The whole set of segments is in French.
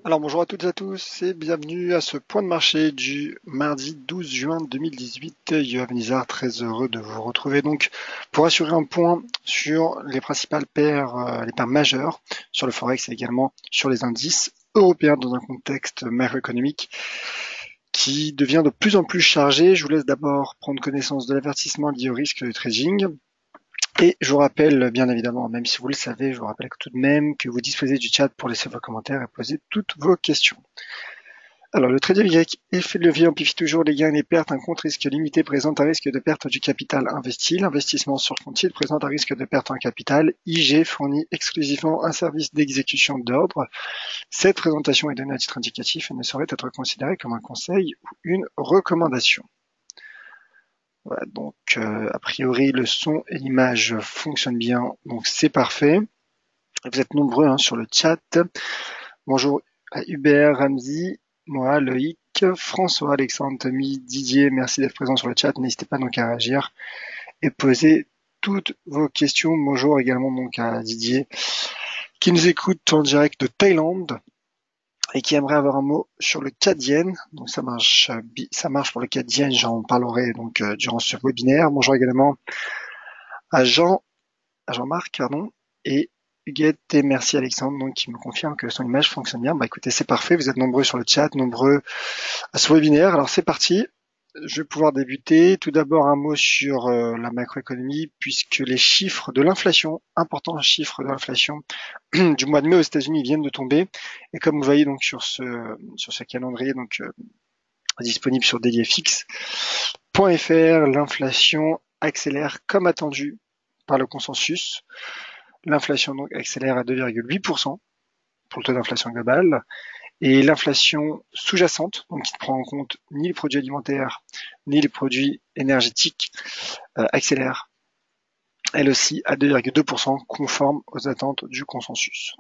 Alors bonjour à toutes et à tous et bienvenue à ce point de marché du mardi 12 juin 2018. Yoav Nizar, très heureux de vous retrouver donc pour assurer un point sur les principales paires, les paires majeures sur le Forex et également sur les indices européens dans un contexte macroéconomique qui devient de plus en plus chargé. Je vous laisse d'abord prendre connaissance de l'avertissement lié au risque de trading. Et je vous rappelle, bien évidemment, même si vous le savez, je vous rappelle tout de même que vous disposez du chat pour laisser vos commentaires et poser toutes vos questions. Alors, le trading Y, effet de levier amplifie toujours les gains et les pertes. Un compte risque limité présente un risque de perte du capital investi. L'investissement sur compte titre présente un risque de perte en capital. IG fournit exclusivement un service d'exécution d'ordre. Cette présentation est donnée à titre indicatif et ne saurait être considérée comme un conseil ou une recommandation. Voilà, donc a priori le son et l'image fonctionnent bien, donc c'est parfait. Vous êtes nombreux sur le chat. Bonjour à Hubert, Ramzi, moi, Loïc, François, Alexandre, Tommy, Didier, merci d'être présent sur le chat. N'hésitez pas donc à réagir et poser toutes vos questions. Bonjour également donc à Didier qui nous écoute en direct de Thaïlande et qui aimerait avoir un mot sur le cadien. Donc ça marche pour le cadien, j'en parlerai donc durant ce webinaire. Bonjour également à Jean-Marc, pardon, et Huguette, et merci Alexandre, donc qui me confirme que son image fonctionne bien. Bah écoutez, c'est parfait, vous êtes nombreux sur le chat, nombreux à ce webinaire. Alors c'est parti. Je vais pouvoir débuter. Tout d'abord un mot sur la macroéconomie, puisque les chiffres de l'inflation, importants chiffres de l'inflation du mois de mai aux États-Unis viennent de tomber. Et comme vous voyez donc sur ce calendrier donc disponible sur dailyfx.fr, l'inflation accélère comme attendu par le consensus. L'inflation donc accélère à 2,8% pour le taux d'inflation globale. Et l'inflation sous-jacente, donc qui ne prend en compte ni les produits alimentaires ni les produits énergétiques, accélère elle aussi à 2,2%, conforme aux attentes du consensus.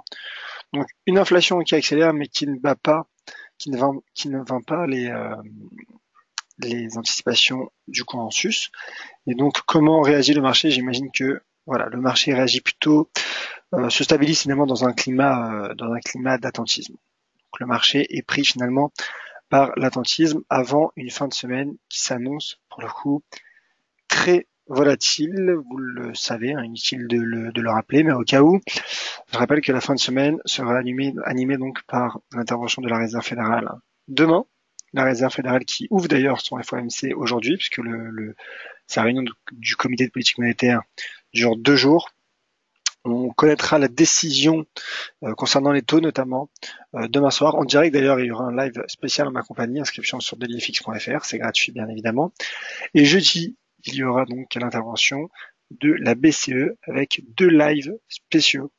Donc une inflation qui accélère mais qui ne bat pas, qui ne vainc pas les anticipations du consensus. Et donc comment réagit le marché? J'imagine que voilà, le marché réagit plutôt, se stabilise finalement dans un climat d'attentisme. Donc le marché est pris finalement par l'attentisme avant une fin de semaine qui s'annonce pour le coup très volatile. Vous le savez, inutile de le rappeler, mais au cas où, je rappelle que la fin de semaine sera animée donc par l'intervention de la Réserve fédérale demain. La Réserve fédérale qui ouvre d'ailleurs son FOMC aujourd'hui, puisque sa réunion du comité de politique monétaire dure 2 jours. On connaîtra la décision concernant les taux notamment demain soir. En direct d'ailleurs, il y aura un live spécial en ma compagnie, inscription sur dailyfx.fr, c'est gratuit bien évidemment. Et jeudi, il y aura donc l'intervention de la BCE avec 2 lives spéciaux.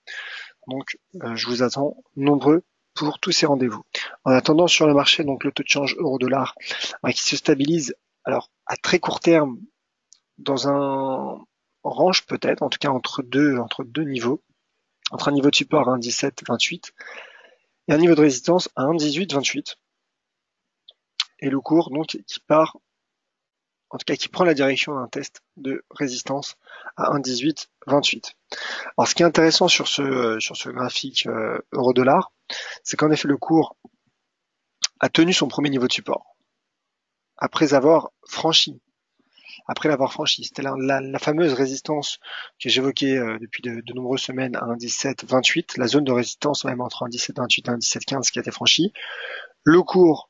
Donc je vous attends nombreux pour tous ces rendez-vous. En attendant sur le marché, donc le taux de change euro-dollar qui se stabilise alors à très court terme dans un range peut-être, en tout cas entre deux niveaux, entre un niveau de support à 1,1728 et un niveau de résistance à 1,1828. Et le cours donc qui part, en tout cas qui prend la direction d'un test de résistance à 1,1828. Alors ce qui est intéressant sur ce graphique euro-dollar, c'est qu'en effet le cours a tenu son premier niveau de support après l'avoir franchi. C'était la fameuse résistance que j'évoquais depuis de nombreuses semaines à 1,1728, la zone de résistance même entre 1,1728 et 1,1715 qui a été franchie. Le cours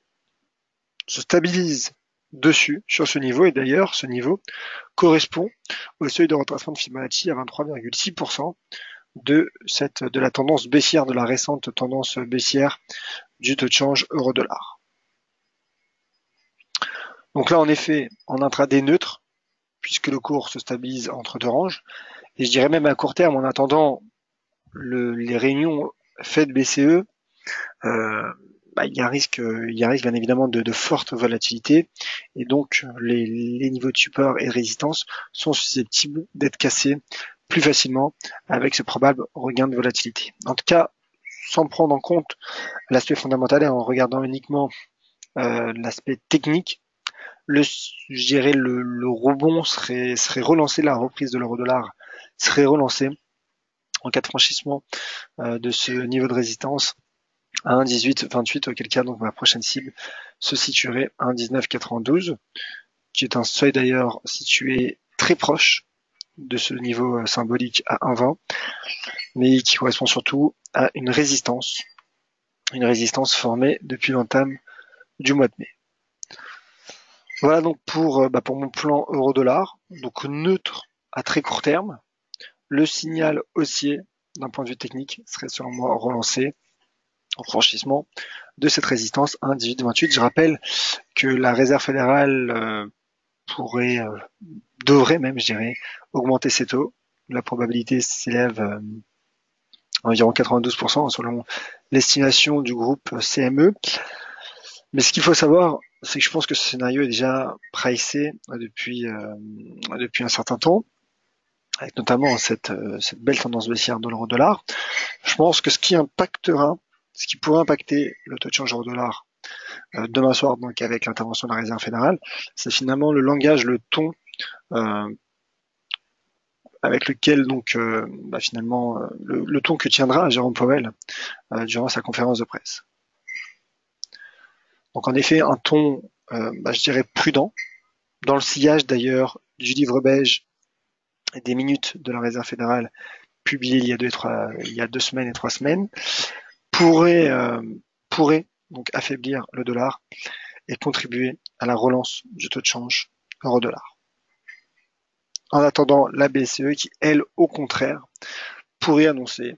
se stabilise dessus, sur ce niveau, et d'ailleurs ce niveau correspond au seuil de retracement de Fibonacci à 23,6% de la tendance baissière, de la récente tendance baissière du taux de change euro-dollar. Donc là, en effet, en intraday neutre, puisque le cours se stabilise entre 2 ranges, et je dirais même à court terme, en attendant les réunions Fed BCE, il y a un risque bien évidemment de forte volatilité, et donc les niveaux de support et de résistance sont susceptibles d'être cassés plus facilement avec ce probable regain de volatilité. En tout cas, sans prendre en compte l'aspect fondamental et en regardant uniquement l'aspect technique, je dirais le rebond serait relancé, la reprise de l'euro-dollar serait relancée en cas de franchissement de ce niveau de résistance à 1,1828, auquel cas donc ma prochaine cible se situerait à 1,1992, qui est un seuil d'ailleurs situé très proche de ce niveau symbolique à 1,20, mais qui correspond surtout à une résistance formée depuis l'entame du mois de mai. Voilà donc pour mon plan euro-dollar, donc neutre à très court terme. Le signal haussier d'un point de vue technique serait selon moi relancé en franchissement de cette résistance 1,1828. Je rappelle que la Réserve fédérale devrait même, je dirais, augmenter ses taux. La probabilité s'élève à environ 92% selon l'estimation du groupe CME. Mais ce qu'il faut savoir, c'est que je pense que ce scénario est déjà pricé depuis un certain temps, avec notamment cette belle tendance baissière de l'euro-dollar. Je pense que ce qui pourrait impacter le taux de change euro-dollar demain soir, donc avec l'intervention de la Réserve fédérale, c'est finalement le langage, le ton avec lequel donc finalement le ton que tiendra Jérôme Powell durant sa conférence de presse. Donc en effet un ton, je dirais prudent, dans le sillage d'ailleurs du livre beige et des minutes de la Réserve fédérale publié il y a 2 semaines et 3 semaines, pourrait donc affaiblir le dollar et contribuer à la relance du taux de change euro-dollar. En attendant, la BCE qui, elle, au contraire, pourrait annoncer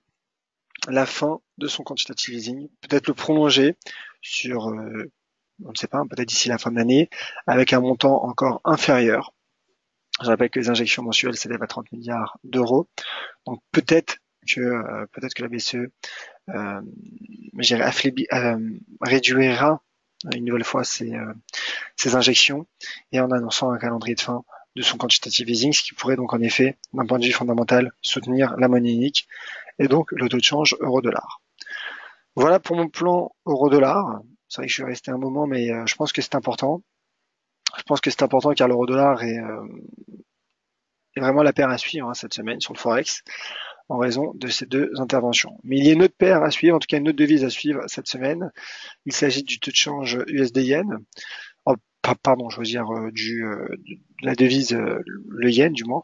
la fin de son quantitative easing, peut-être le prolonger sur, on ne sait pas, peut-être d'ici la fin de l'année, avec un montant encore inférieur. Je rappelle que les injections mensuelles s'élèvent à 30 milliards d'euros. Donc peut-être que la BCE réduira une nouvelle fois ses injections et en annonçant un calendrier de fin de son quantitative easing, ce qui pourrait donc en effet, d'un point de vue fondamental, soutenir la monnaie unique et donc le taux de change euro-dollar. Voilà pour mon plan euro-dollar. C'est vrai que je suis resté un moment, mais je pense que c'est important. Je pense que c'est important car l'euro-dollar est vraiment la paire à suivre cette semaine sur le Forex en raison de ces deux interventions. Mais il y a une autre paire à suivre, en tout cas une autre devise à suivre cette semaine. Il s'agit du taux de change USD-Yen. Oh, pardon, je veux dire de la devise, le Yen du moins.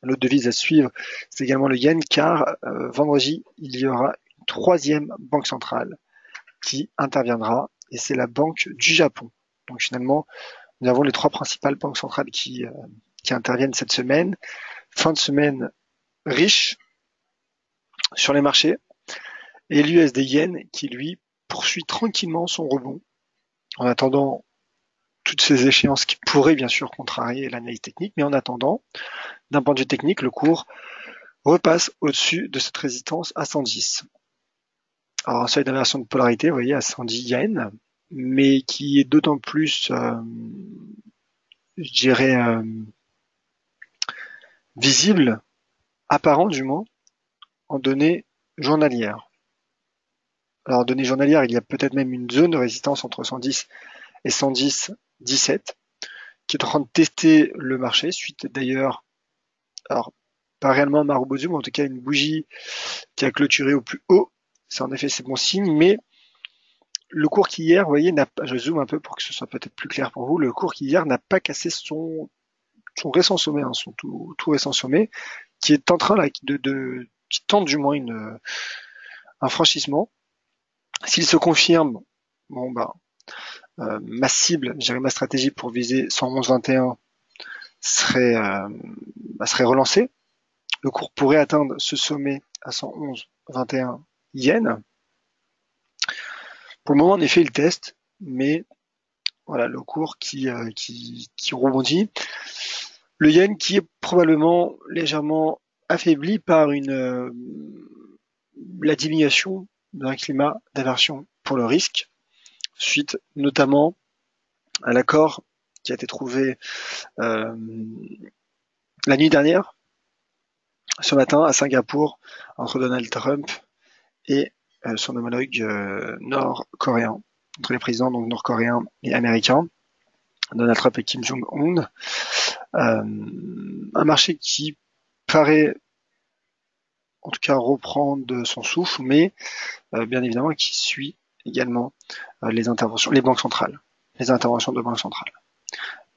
L'autre devise à suivre, c'est également le Yen, car vendredi, il y aura une troisième banque centrale qui interviendra, et c'est la Banque du Japon. Donc finalement, nous avons les trois principales banques centrales qui interviennent cette semaine. Fin de semaine riche sur les marchés, et l'USD Yen qui, lui, poursuit tranquillement son rebond, en attendant toutes ces échéances qui pourraient bien sûr contrarier l'analyse technique, mais en attendant, d'un point de vue technique, le cours repasse au-dessus de cette résistance à 110. Alors un seuil d'inversion de polarité, vous voyez, à 110 yens, mais qui est d'autant plus, je dirais, visible, apparent du moins, en données journalières. Alors en données journalières, il y a peut-être même une zone de résistance entre 110 et 110,17 qui est en train de tester le marché, suite d'ailleurs, alors pas réellement un Marubozu, mais en tout cas une bougie qui a clôturé au plus haut. C'est en effet c'est bon signe, mais le cours qui hier, vous voyez, je zoome un peu pour que ce soit peut-être plus clair pour vous, le cours qui hier n'a pas cassé son récent sommet, son tout récent sommet, qui est en train là, qui tente du moins un franchissement. S'il se confirme, bon ma cible, ma stratégie pour viser 111,21 serait relancée. Le cours pourrait atteindre ce sommet à 111,21 yens. Pour le moment, en effet, il teste, mais voilà le cours qui rebondit. Le yen qui est probablement légèrement affaibli par la diminution d'un climat d'aversion pour le risque, suite notamment à l'accord qui a été trouvé la nuit dernière, ce matin à Singapour, entre Donald Trump et son homologue nord-coréen, entre les présidents donc nord-coréens et américains, Donald Trump et Kim Jong-un. Un marché qui paraît en tout cas reprendre son souffle, mais bien évidemment qui suit également les interventions, les banques centrales, les interventions de banques centrales.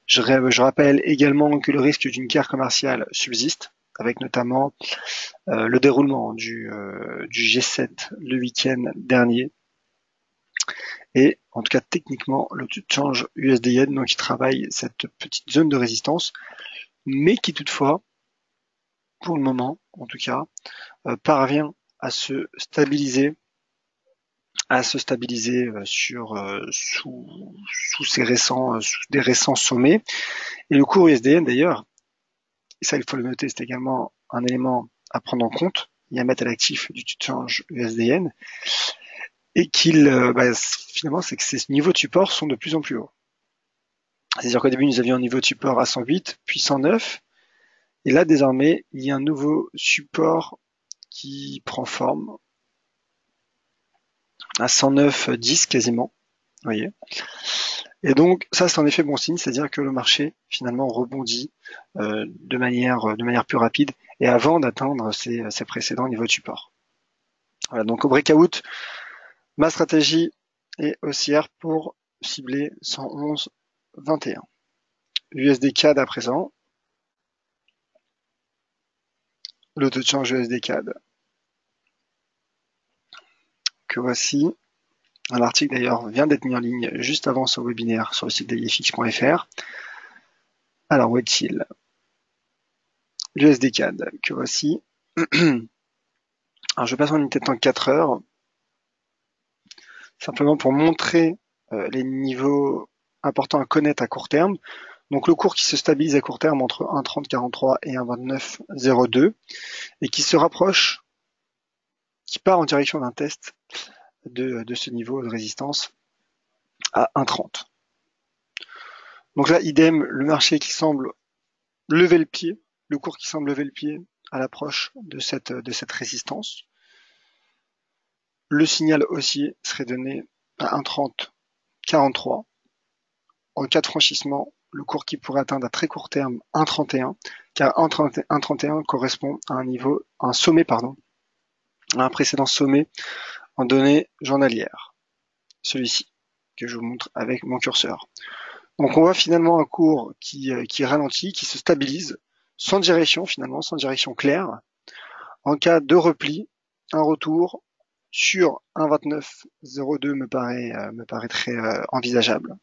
Je rappelle également que le risque d'une guerre commerciale subsiste, avec notamment le déroulement du G7 le week-end dernier. Et en tout cas, techniquement, le taux de change USD-Yen, donc, il travaille cette petite zone de résistance, mais qui toutefois, pour le moment, en tout cas, parvient à se stabiliser sous des récents sommets. Et le cours USD-Yen d'ailleurs, et ça il faut le noter, c'est également un élément à prendre en compte et à mettre à l'actif du taux de change USD-Yen, et finalement c'est que ces niveaux de support sont de plus en plus hauts. C'est-à-dire qu'au début nous avions un niveau de support à 108, puis 109, et là désormais il y a un nouveau support qui prend forme à 109,10 quasiment, vous voyez. Et donc ça c'est en effet bon signe, c'est-à-dire que le marché finalement rebondit de manière plus rapide et avant d'atteindre ses précédents niveaux de support. Voilà, donc au breakout, ma stratégie est haussière pour cibler 111,21. USD-CAD à présent, le taux de change USD-CAD que voici. Un article d'ailleurs vient d'être mis en ligne juste avant ce webinaire sur le site d'IFX.fr. Alors où est-il? L'USD-CAD que voici. Alors je passe en unité de temps 4 heures, simplement pour montrer les niveaux importants à connaître à court terme. Donc le cours qui se stabilise à court terme entre 1,3043 et 1,2902 et qui se rapproche, qui part en direction d'un test de ce niveau de résistance à 1,30. Donc là, idem, le marché qui semble lever le pied, le cours qui semble lever le pied à l'approche de cette résistance. Le signal haussier serait donné à 1,3043. En cas de franchissement, le cours qui pourrait atteindre à très court terme 1,31, car 1,31 correspond à un sommet, à un précédent sommet en données journalières. Celui-ci, que je vous montre avec mon curseur. Donc on voit finalement un cours qui ralentit, qui se stabilise, sans direction finalement, sans direction claire. En cas de repli, un retour sur 1,2902 me paraît très envisageable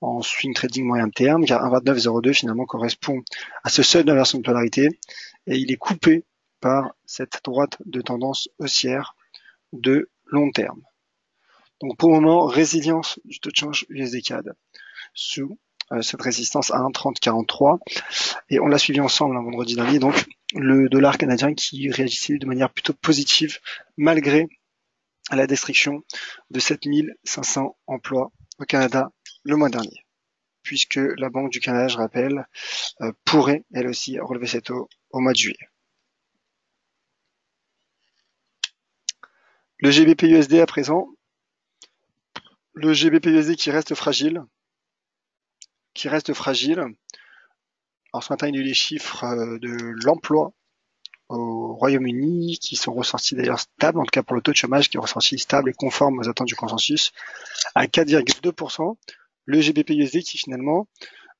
en swing trading moyen terme, car 1,2902 finalement correspond à ce seuil d'inversion de polarité et il est coupé par cette droite de tendance haussière de long terme. Donc pour le moment, résilience du taux de change USD-CAD sous cette résistance à 1,3043 et on l'a suivi ensemble un vendredi dernier, donc le dollar canadien qui réagissait de manière plutôt positive malgré la destruction de 7500 emplois au Canada le mois dernier, puisque la Banque du Canada, je rappelle, pourrait elle aussi relever ses taux au mois de juillet. Le GBP-USD à présent, le GBP-USD qui reste fragile. Alors ce matin, il y a eu les chiffres de l'emploi au Royaume-Uni qui sont ressortis d'ailleurs stables, en tout cas pour le taux de chômage qui est ressorti stable et conforme aux attentes du consensus à 4,2%. Le GBP-USD qui finalement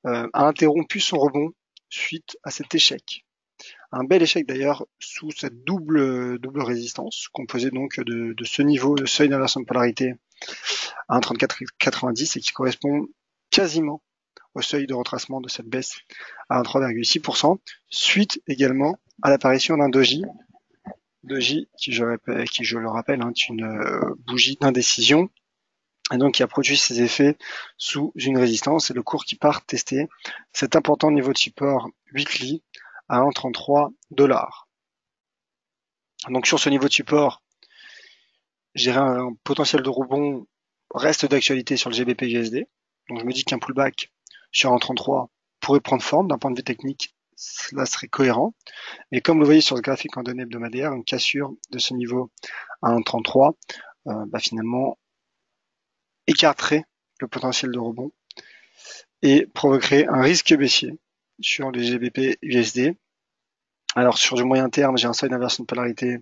a interrompu son rebond suite à cet échec. Un bel échec d'ailleurs sous cette double résistance composée donc de ce niveau de seuil d'inversion de polarité à 1,3490 et qui correspond quasiment au seuil de retracement de cette baisse à 3,6%, suite également à l'apparition d'un doji qui je le rappelle est une bougie d'indécision et donc qui a produit ses effets sous une résistance et le cours qui part tester cet important niveau de support weekly à 1,33 $. Donc sur ce niveau de support, j'ai un potentiel de rebond reste d'actualité sur le GBP-USD. Donc je me dis qu'un pullback sur 1,33 pourrait prendre forme d'un point de vue technique, cela serait cohérent. Mais comme vous le voyez sur ce graphique en données hebdomadaires, une cassure de ce niveau à 1,33 finalement écarterait le potentiel de rebond et provoquerait un risque baissier sur les GBP USD Alors sur du moyen terme, j'ai un seuil d'inversion de polarité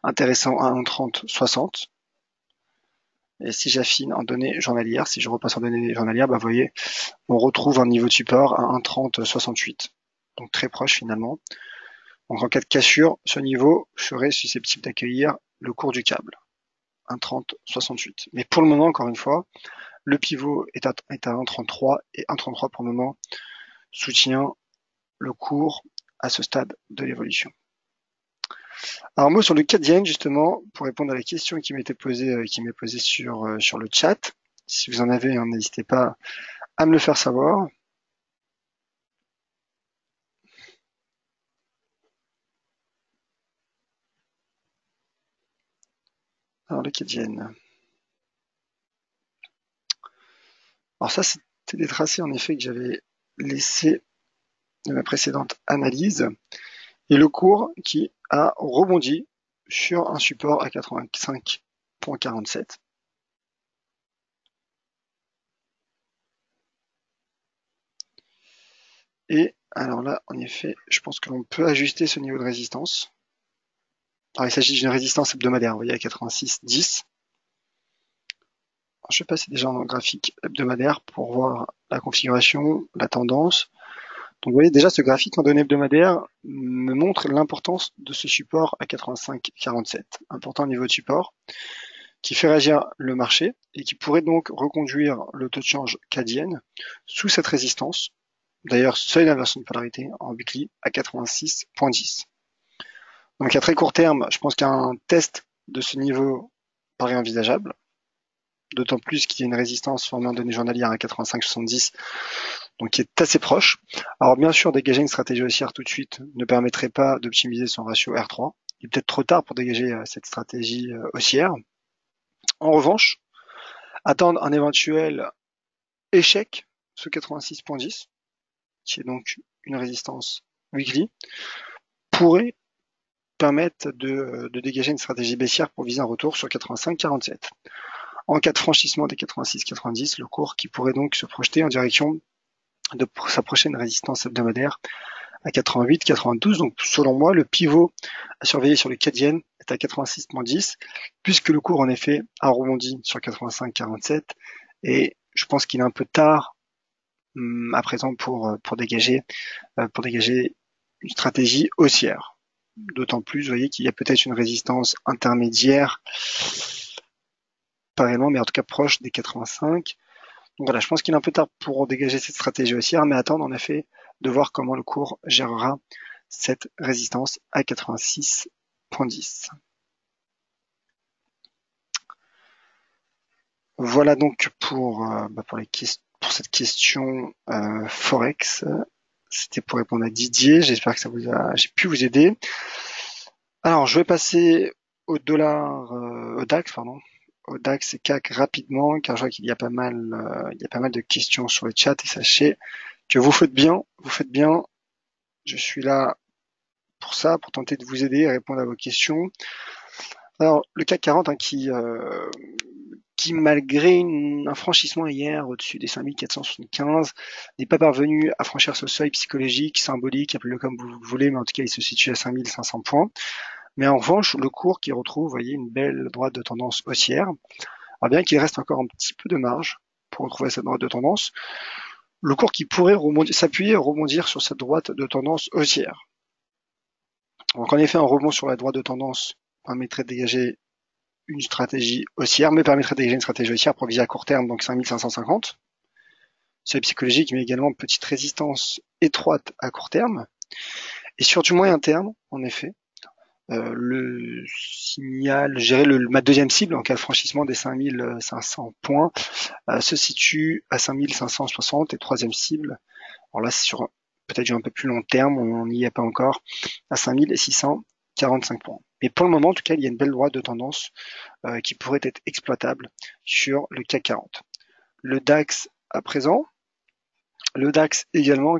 intéressant à 1,30-60. Et si j'affine en données journalières, si je repasse en données journalières, bah vous voyez, on retrouve un niveau de support à 1,30-68. Donc très proche finalement. Donc en cas de cassure, ce niveau serait susceptible d'accueillir le cours du câble. 1,30-68. Mais pour le moment, encore une fois, le pivot est à 1,33 et 1,33 pour le moment soutient le cours à ce stade de l'évolution. Alors, un mot sur le CAD-yen, justement, pour répondre à la question qui m'est posée sur le chat. Si vous en avez, hein, n'hésitez pas à me le faire savoir. Alors, le CAD-yen. Alors ça, c'était des tracés, en effet, que j'avais laissés de ma précédente analyse. Et le cours qui a rebondi sur un support à 85,47. Et alors là, en effet, je pense que l'on peut ajuster ce niveau de résistance. Alors il s'agit d'une résistance hebdomadaire, vous voyez, à 86,10. Je vais passer déjà en graphique hebdomadaire pour voir la configuration, la tendance. Donc vous voyez déjà ce graphique en données hebdomadaires me montre l'importance de ce support à 85,47. Important niveau de support qui fait réagir le marché et qui pourrait donc reconduire le taux de change CAD-yen sous cette résistance. D'ailleurs, seuil d'inversion de polarité en weekly à 86,10. Donc à très court terme, je pense qu'un test de ce niveau paraît envisageable, d'autant plus qu'il y a une résistance formée en données journalières à 85,70, donc qui est assez proche. Alors bien sûr, dégager une stratégie haussière tout de suite ne permettrait pas d'optimiser son ratio R3. Il est peut-être trop tard pour dégager cette stratégie haussière. En revanche, attendre un éventuel échec sous 86,10, qui est donc une résistance weekly, pourrait permettre de dégager une stratégie baissière pour viser un retour sur 85,47. En cas de franchissement des 86,90, le cours qui pourrait donc se projeter en direction de sa prochaine résistance hebdomadaire à 88,92. Donc selon moi, le pivot à surveiller sur le CAD-yen est à 86,10, puisque le cours en effet a rebondi sur 85,47 et je pense qu'il est un peu tard à présent pour dégager une stratégie haussière. D'autant plus, vous voyez qu'il y a peut-être une résistance intermédiaire, pas réellement, mais en tout cas proche des 85. Donc voilà, je pense qu'il est un peu tard pour dégager cette stratégie haussière, mais attendre en effet de voir comment le cours gérera cette résistance à 86,10. Voilà donc pour cette question Forex. C'était pour répondre à Didier. J'espère que j'ai pu vous aider. Alors, je vais passer au DAX, pardon, au DAX et CAC rapidement, car je vois qu'il y a pas mal de questions sur le chat et sachez que vous faites bien. Je suis là pour ça, pour tenter de vous aider et répondre à vos questions. Alors, le CAC 40 hein, qui malgré un franchissement hier au-dessus des 5475, n'est pas parvenu à franchir ce seuil psychologique, symbolique, appelez-le comme vous voulez, mais en tout cas, il se situe à 5500 points. Mais en revanche, le cours qui retrouve, vous voyez, une belle droite de tendance haussière. Alors bien qu'il reste encore un petit peu de marge pour retrouver cette droite de tendance, le cours qui pourrait s'appuyer et rebondir sur cette droite de tendance haussière. Donc en effet, un rebond sur la droite de tendance permettrait de dégager une stratégie haussière, mais permettrait de dégager une stratégie haussière pour viser à court terme, donc 5550. C'est psychologique, mais également une petite résistance étroite à court terme. Et sur du moyen terme, en effet, le signal, ma deuxième cible en cas de franchissement des 5500 points se situe à 5560 et troisième cible, alors là c'est sur peut-être un peu plus long terme, on n'y est pas encore, à 5645 points. Mais pour le moment, en tout cas, il y a une belle droite de tendance qui pourrait être exploitable sur le CAC 40. Le DAX à présent, le DAX également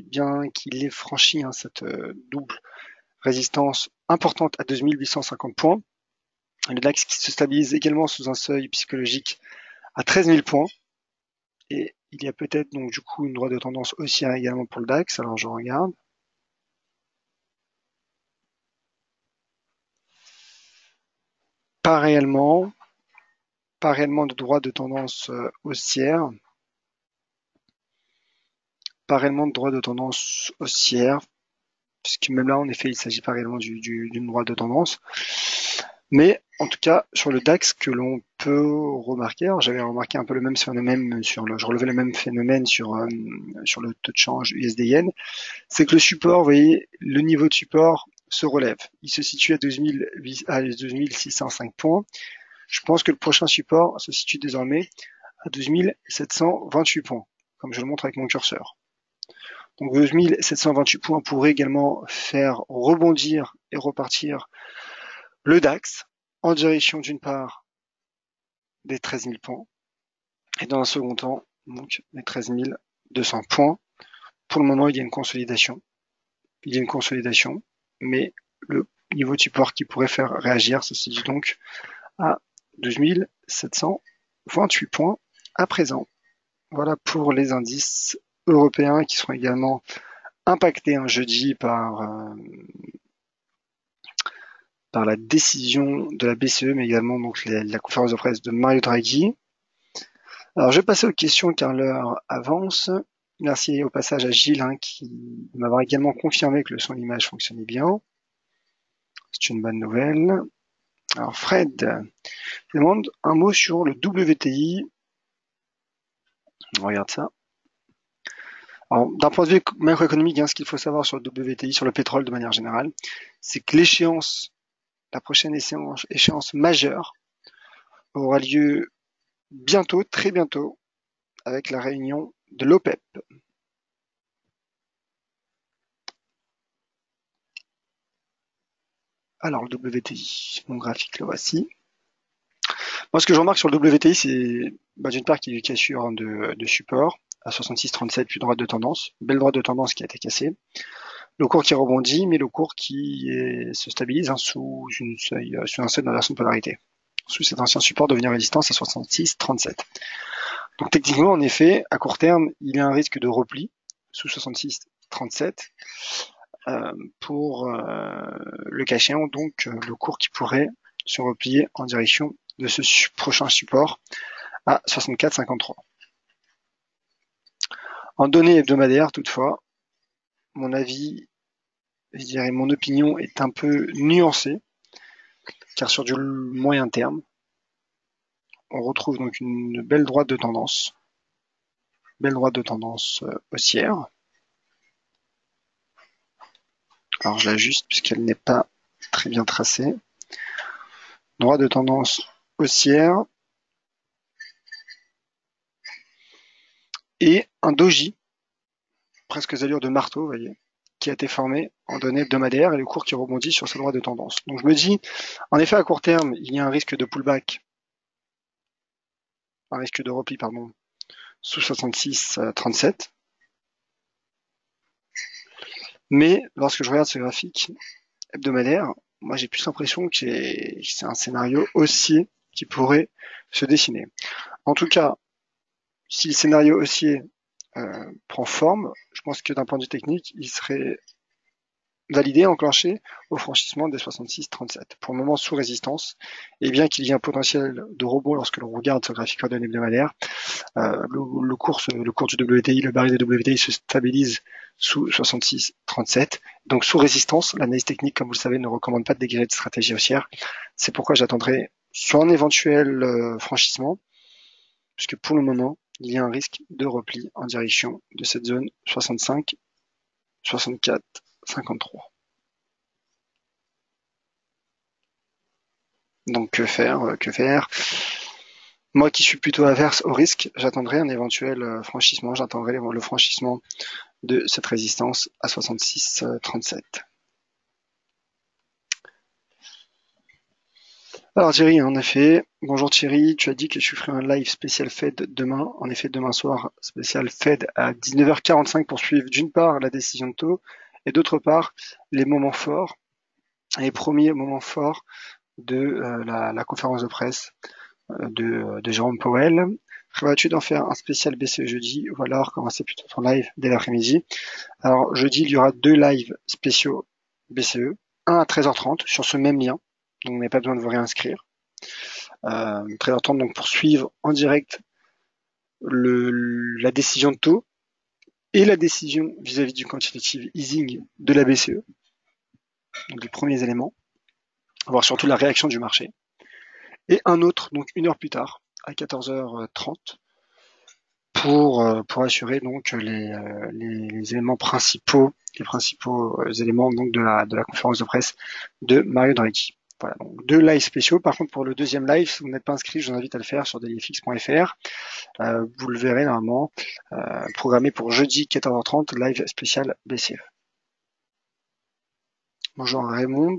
bien qu'il ait franchi cette double résistance importante à 2850 points. Le DAX qui se stabilise également sous un seuil psychologique à 13 000 points. Et il y a peut-être donc du coup une droite de tendance haussière également pour le DAX. Alors je regarde. pas réellement de droit de tendance haussière, puisque même là, en effet, il ne s'agit pas réellement d'une droite de tendance. Mais en tout cas, sur le DAX, que l'on peut remarquer, alors j'avais remarqué un peu le même phénomène je relevais le même phénomène sur le taux de change USD-Yen, c'est que le support, vous voyez, le niveau de support se relève. Il se situe à 2605 points. Je pense que le prochain support se situe désormais à 12728 points, comme je le montre avec mon curseur. Donc 2728 points pourraient également faire rebondir et repartir le DAX en direction d'une part des 13 000 points et dans un second temps donc les 13 200 points. Pour le moment, il y a une consolidation. Mais le niveau de support qui pourrait faire réagir se situe donc à 12 728 points à présent. Voilà pour les indices européens qui seront également impactés un jeudi par la décision de la BCE, mais également donc la conférence de presse de Mario Draghi. Alors, je vais passer aux questions car l'heure avance. Merci au passage à Gilles qui m'avoir également confirmé que le son et l'image fonctionnaient bien. C'est une bonne nouvelle. Alors, Fred demande un mot sur le WTI. On regarde ça. Alors, d'un point de vue macroéconomique, ce qu'il faut savoir sur le WTI, sur le pétrole de manière générale, c'est que la prochaine échéance majeure aura lieu bientôt, très bientôt, avec la réunion de l'OPEP. Alors, le WTI, mon graphique, le voici. Moi, ce que je remarque sur le WTI, c'est d'une part qu'il y a une cassure de support à 66,37 puis droite de tendance, belle droite de tendance qui a été cassée. Le cours qui rebondit, mais le cours qui se stabilise sous un seuil d'inversion de polarité, sous cet ancien support devenir résistance à 66,37. Donc techniquement, en effet, à court terme, il y a un risque de repli sous 66,37 pour le cash in, donc le cours qui pourrait se replier en direction de ce prochain support à 64,53. En données hebdomadaires, toutefois, mon avis, je dirais mon opinion est un peu nuancée, car sur du moyen terme, on retrouve donc une belle droite de tendance haussière. Alors je l'ajuste puisqu'elle n'est pas très bien tracée. Droite de tendance haussière et un doji, presque aux allures de marteau, vous voyez, qui a été formé en données hebdomadaires et le cours qui rebondit sur sa droite de tendance. Donc je me dis, en effet, à court terme, il y a un risque de pullback, un risque de repli, sous 66,37. Mais lorsque je regarde ce graphique hebdomadaire, moi j'ai plus l'impression que c'est un scénario haussier qui pourrait se dessiner. En tout cas, si le scénario haussier prend forme, je pense que d'un point de vue technique, il serait validé, enclenché au franchissement des 66,37. Pour le moment sous résistance, et bien qu'il y ait un potentiel de rebond lorsque l'on regarde ce graphique ordonné hebdomadaire, le cours du WTI, le baril de WTI se stabilise sous 66,37. Donc sous résistance, l'analyse technique, comme vous le savez, ne recommande pas de dégager de stratégie haussière. C'est pourquoi j'attendrai sur un éventuel franchissement, puisque pour le moment, il y a un risque de repli en direction de cette zone 65, 64, 53. Donc que faire? Moi qui suis plutôt averse au risque, j'attendrai un éventuel franchissement, j'attendrai le franchissement de cette résistance à 66,37. Alors Thierry, en effet, bonjour Thierry, tu as dit que tu ferais un live spécial Fed demain. En effet, demain soir, spécial Fed à 19h45 pour suivre d'une part la décision de taux et d'autre part les moments forts, les premiers moments forts de la conférence de presse de Jérôme Powell. Prévois-tu d'en faire un spécial BCE jeudi ou alors commencer plutôt ton live dès l'après-midi? Alors jeudi, il y aura 2 lives spéciaux BCE, un à 13h30 sur ce même lien, donc vous n'avez pas besoin de vous réinscrire. Trader 30 donc pour suivre en direct la décision de taux et la décision vis-à-vis du quantitative easing de la BCE, donc les premiers éléments, voir surtout la réaction du marché. Et un autre, donc 1 heure plus tard, à 14h30, pour assurer donc les éléments principaux, les principaux éléments donc de la conférence de presse de Mario Draghi. Voilà, donc 2 lives spéciaux. Par contre, pour le deuxième live, si vous n'êtes pas inscrit, je vous invite à le faire sur dailyfx.fr. Vous le verrez normalement, programmé pour jeudi 14h30, live spécial BCE. Bonjour Raymond.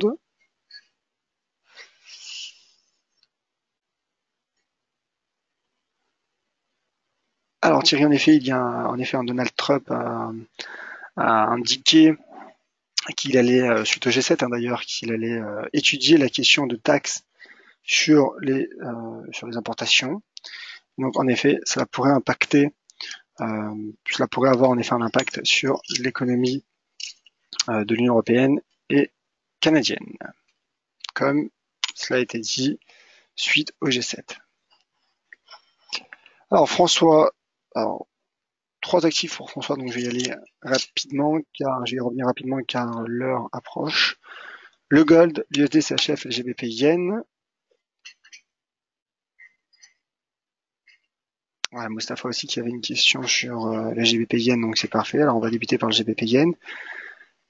Alors Thierry, en effet, il y a un Donald Trump a indiqué qu'il allait, suite au G7 d'ailleurs, qu'il allait étudier la question de taxes sur les importations. Donc en effet, cela pourrait avoir en effet un impact sur l'économie de l'Union européenne et canadienne, comme cela a été dit suite au G7. Alors François, 3 actifs pour François, donc je vais y aller rapidement, je vais y revenir rapidement car l'heure approche. Le gold, l'USD CHF et le GBP yen. Voilà, Mustapha aussi qui avait une question sur le GBP yen, donc c'est parfait. Alors on va débuter par le GBP yen.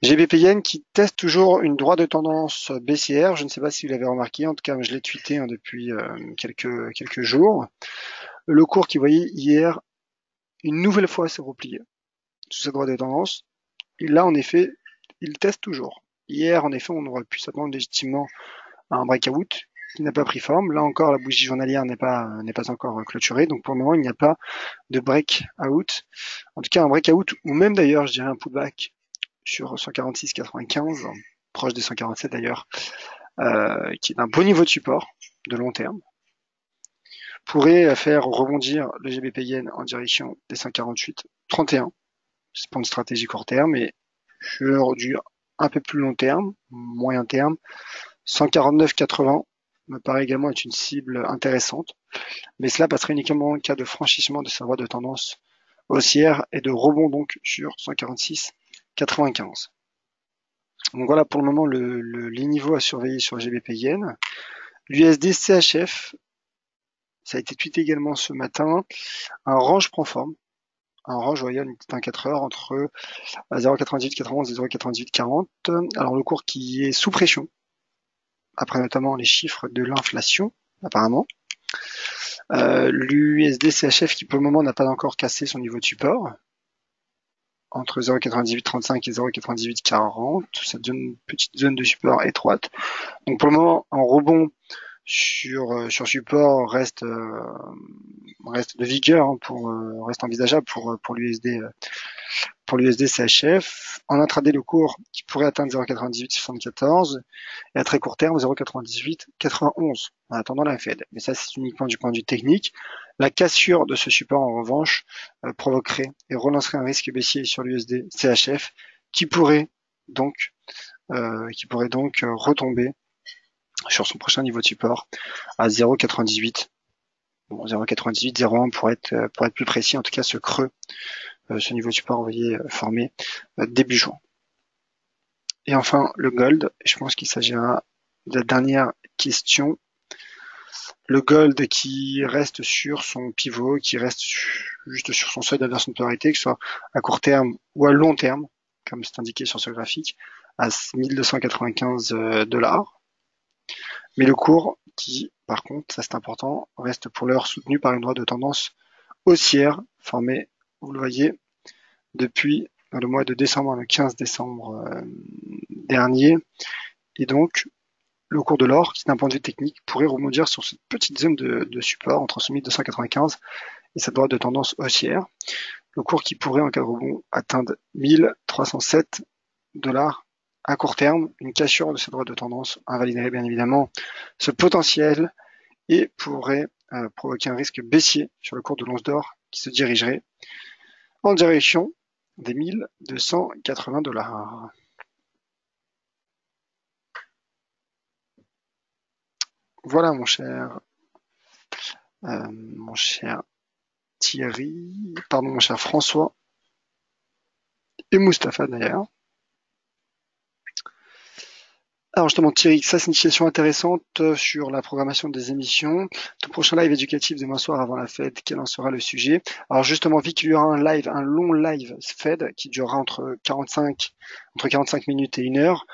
GBP yen qui teste toujours une droite de tendance baissière. Je ne sais pas si vous l'avez remarqué, en tout cas je l'ai tweeté depuis quelques jours. Le cours qui, vous voyez, hier, une nouvelle fois s'est replié sous cette droite de tendance. Et là, en effet, il teste toujours. Hier, en effet, on aurait pu s'attendre légitimement à un breakout qui n'a pas pris forme. Là encore, la bougie journalière n'est pas encore clôturée. Donc pour le moment, il n'y a pas de breakout. En tout cas, un breakout ou même d'ailleurs, je dirais un pullback sur 146,95, proche des 147 d'ailleurs, qui est un bon niveau de support de long terme, pourrait faire rebondir le GBP yen en direction des 148,31. C'est pas une stratégie court terme, mais sur du un peu plus long terme, moyen terme, 149,80 me paraît également être une cible intéressante, mais cela passerait uniquement en cas de franchissement de sa voie de tendance haussière et de rebond donc sur 146,95. Donc voilà pour le moment les niveaux à surveiller sur le GBP yen. L'USD CHF, ça a été tweeté également ce matin, un range prend forme. Un range, vous voyez, une petite 24 heures entre 0,9891 et 0,9840. Alors le cours qui est sous pression, après notamment les chiffres de l'inflation, apparemment. L'USD CHF qui pour le moment n'a pas encore cassé son niveau de support, entre 0,9835 et 0,9840. Ça donne une petite zone de support étroite. Donc pour le moment, en rebond sur support reste de vigueur, reste envisageable pour l'USD CHF. En intraday, le cours qui pourrait atteindre 0,9874 et à très court terme 0,9891 en attendant la Fed. Mais ça, c'est uniquement du point de vue technique. La cassure de ce support, en revanche, provoquerait et relancerait un risque baissier sur l'USD CHF qui pourrait donc retomber sur son prochain niveau de support à 0,98. Bon, 0,98, 0,1 pour être plus précis. En tout cas, ce creux, ce niveau de support, vous voyez, formé début juin. Et enfin, le gold. Je pense qu'il s'agira de la dernière question. Le gold qui reste sur son pivot, qui reste juste sur son seuil d'inversion de polarité, que ce soit à court terme ou à long terme, comme c'est indiqué sur ce graphique, à 1295 $. Mais le cours qui, par contre, ça c'est important, reste pour l'heure soutenu par une droite de tendance haussière formée, vous le voyez, depuis le mois de décembre, le 15 décembre dernier. Et donc, le cours de l'or, qui d'un point de vue technique, pourrait rebondir sur cette petite zone de support entre ce 1295 et cette droite de tendance haussière. Le cours qui pourrait, en cas de rebond, atteindre 1307 $ à court terme. Une cassure de cette droite de tendance invaliderait bien évidemment ce potentiel et pourrait provoquer un risque baissier sur le cours de l'once d'or qui se dirigerait en direction des 1280 $. Voilà mon cher mon cher Thierry, pardon, mon cher François et Mustapha d'ailleurs. Alors justement Thierry, ça c'est une question intéressante sur la programmation des émissions. Ton prochain live éducatif demain soir avant la fête, quel en sera le sujet? Alors justement, vu qu'il y aura un long live Fed qui durera entre 45 minutes et 1 heure,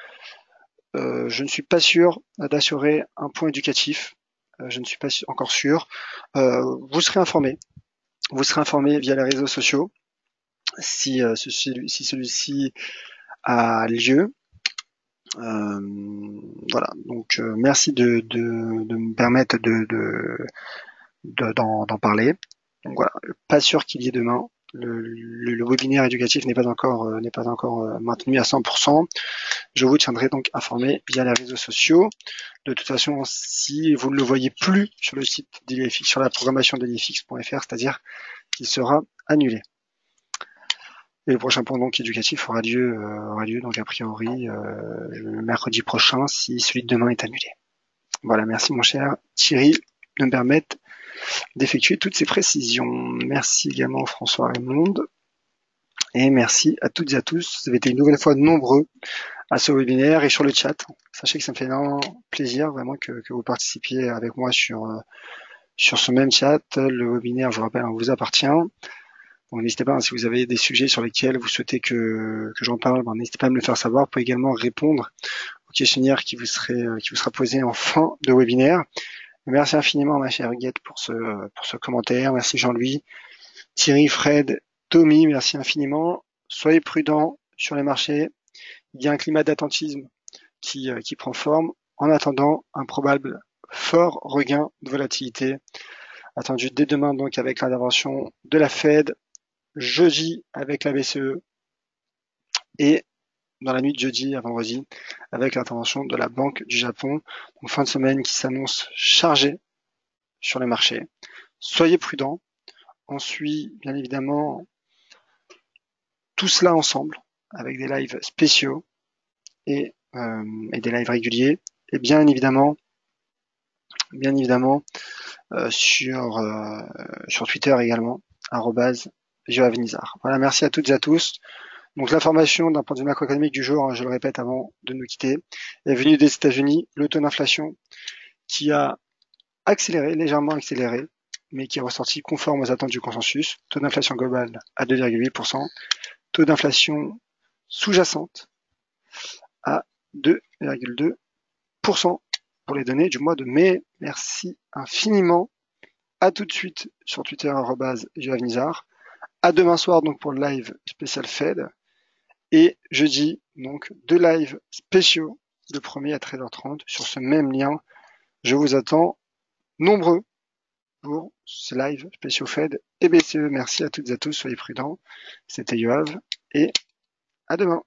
je ne suis pas sûr d'assurer un point éducatif. Je ne suis pas encore sûr. Vous serez informé. Vous serez informé via les réseaux sociaux si celui-ci a lieu. Voilà, donc merci de me permettre d'en parler. Donc voilà, pas sûr qu'il y ait demain. Le webinaire éducatif n'est pas encore maintenu à 100%. Je vous tiendrai donc informé via les réseaux sociaux. De toute façon, si vous ne le voyez plus sur le site d'ILFX, sur la programmation d'ILFX.fr, c'est-à-dire qu'il sera annulé. Et le prochain point donc éducatif aura lieu donc a priori le mercredi prochain si celui de demain est annulé. Voilà, merci mon cher Thierry de me permettre d'effectuer toutes ces précisions. Merci également François Raymond et merci à toutes et à tous. Vous avez été une nouvelle fois nombreux à ce webinaire et sur le chat. Sachez que ça me fait énormément plaisir vraiment que vous participiez avec moi sur ce même chat. Le webinaire, je vous rappelle, vous appartient. Donc n'hésitez pas, si vous avez des sujets sur lesquels vous souhaitez que j'en parle, n'hésitez pas à me le faire savoir. Vous pouvez également répondre au questionnaire qui vous sera posé en fin de webinaire. Merci infiniment ma chère Guette pour ce commentaire. Merci Jean-Louis, Thierry, Fred, Tommy, merci infiniment. Soyez prudents sur les marchés. Il y a un climat d'attentisme qui prend forme. En attendant, un probable fort regain de volatilité attendu dès demain donc avec l'intervention de la Fed, jeudi avec la BCE et dans la nuit de jeudi à vendredi avec l'intervention de la Banque du Japon. Donc fin de semaine qui s'annonce chargée sur les marchés. Soyez prudents. On suit bien évidemment tout cela ensemble avec des lives spéciaux et des lives réguliers et bien évidemment sur Twitter également @joavenizar. Voilà, merci à toutes et à tous. Donc l'information d'un point de vue macroéconomique du jour, je le répète avant de nous quitter, est venue des États-Unis, le taux d'inflation qui a légèrement accéléré, mais qui est ressorti conforme aux attentes du consensus. Taux d'inflation global à 2,8%, taux d'inflation sous-jacente à 2,2% pour les données du mois de mai. Merci infiniment. À tout de suite sur Twitter @joavenizar. À demain soir donc pour le live spécial Fed. Et jeudi, donc, 2 lives spéciaux, le premier à 13h30 sur ce même lien. Je vous attends nombreux pour ce live spéciaux Fed et BCE. Merci à toutes et à tous, soyez prudents. C'était Yoav et à demain.